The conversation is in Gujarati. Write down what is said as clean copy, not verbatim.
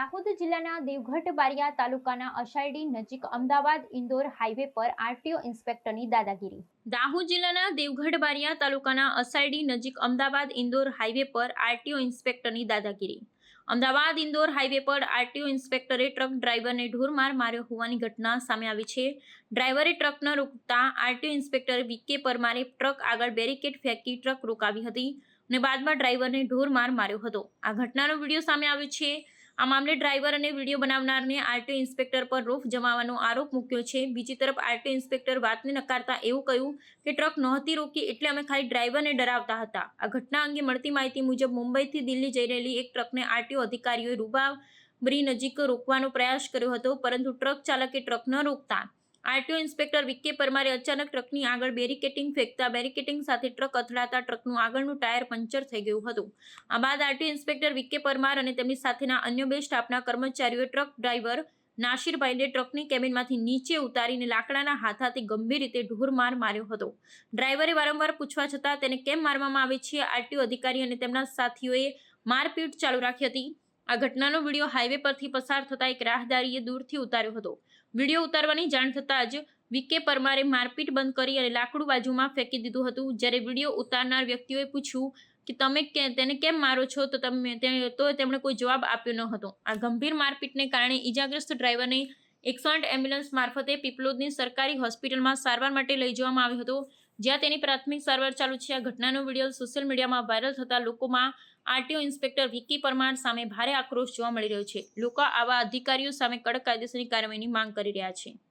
દાહોદ જિલ્લાના દેવગઢ બારિયા તાલુકાના અષાઢી નજીક અમદાવાદ ઇન્દોર હાઈવે પર આરટીઓ ઇન્સ્પેક્ટરની દાદાગીરી। દાહોદ જિલ્લાના દેવગઢ બારિયા તાલુકાના અષાઢી નજીક અમદાવાદ ઇન્દોર હાઈવે પર આરટીઓ ઇન્સ્પેક્ટરની દાદાગીરી। અમદાવાદ ઇન્દોર હાઈવે પર આરટીઓ ઇન્સ્પેક્ટરે ટ્રક ડ્રાઈવરને ઢોરમાર માર્યો હોવાની ઘટના સામે આવી છે। ડ્રાઈવરે ટ્રક ન રોકતા આરટીઓ ઇન્સ્પેક્ટર વીકે પરમારે ટ્રક આગળ બેરિકેડ ફેંકી ટ્રક રોકાવી હતી અને બાદમાં ડ્રાઈવરને ઢોરમાર માર્યો હતો। આ ઘટનાનો વિડીયો સામે આવ્યો છે। આ મામલે ડ્રાઈવર અને વિડીયો બનાવનારને આરટીઓ ઇન્સ્પેક્ટર પર રોફ જમાવવાનો આરોપ મૂક્યો છે। બીજી તરફ આરટીઓ ઇન્સ્પેક્ટર વાતને નકારતા એવું કહ્યું કે ટ્રક નહોતી રોકી એટલે અમે ખાલી ડ્રાઈવરને ડરાવતા હતા। આ ઘટના અંગે મળતી માહિતી મુજબ મુંબઈથી દિલ્હી જઈ રહેલી એક ટ્રકને આરટીઓ અધિકારીઓએ રૂબાબરી નજીક રોકવાનો પ્રયાસ કર્યો હતો, પરંતુ ટ્રક ચાલકે ટ્રક ન રોકતા આરટીઓ ઇન્સ્પેક્ટર વીકે પરમારે અચાનક ટ્રકની આગળ બેરિકેટિંગ ફેંકતા બેરિકેટિંગ સાથે ટ્રક અથડાતા ટ્રકનું આગળનું ટાયર પંચર થઈ ગયું હતું। આ બાદ આરટીઓ ઇન્સ્પેક્ટર વીકે પરમાર અને તેમની સાથેના અન્ય બે સ્ટાફના કર્મચારીઓએ ટ્રક ડ્રાઈવર નાસિરભાઈને ટ્રકની કેબિનમાંથી નીચે ઉતારીને લાકડાના હાથાથી ગંભીર રીતે ઢોરમાર માર્યો હતો। ડ્રાઈવરે વારંવાર પૂછવા છતાં તેને કેમ મારવામાં આવે છે, આરટીઓ અધિકારી અને તેમના સાથીઓએ મારપીટ ચાલુ રાખી હતી। આ ઘટનાનો વિડીયો હાઈવે પરથી પસાર થતા એક રાહદારીએ દૂરથી ઉતાર્યો હતો। વિડીયો ઉતારવાની જાણ થતાં જ વીકે પરમારે મારપીટ બંધ કરી અને લાકડું બાજુમાં ફેંકી દીધું હતું। જ્યારે વિડીયો ઉતારનાર વ્યક્તિઓએ પૂછ્યું કે તમે તેને કેમ મારો છો તો તેમણે કોઈ જવાબ આપ્યો ન હતો। આ ગંભીર મારપીટને કારણે ઈજાગ્રસ્ત ડ્રાઈવરને 108 એમ્બ્યુલન્સ મારફતે પીપલોદની સરકારી હોસ્પિટલમાં સારવાર માટે લઈ જવામાં આવ્યો હતો, જ્યાં તેની પ્રાથમિક સારવાર ચાલુ છે। આ ઘટનાનો વિડીયો સોશિયલ મીડિયામાં વાયરલ થતા લોકોમાં આરટીઓ ઇન્સ્પેક્ટર વીકે પરમાર સામે ભારે આક્રોશ જોવા મળી રહ્યો છે। લોકો આવા અધિકારીઓ સામે કડક કાયદેસરની કાર્યવાહીની માંગ કરી રહ્યા છે।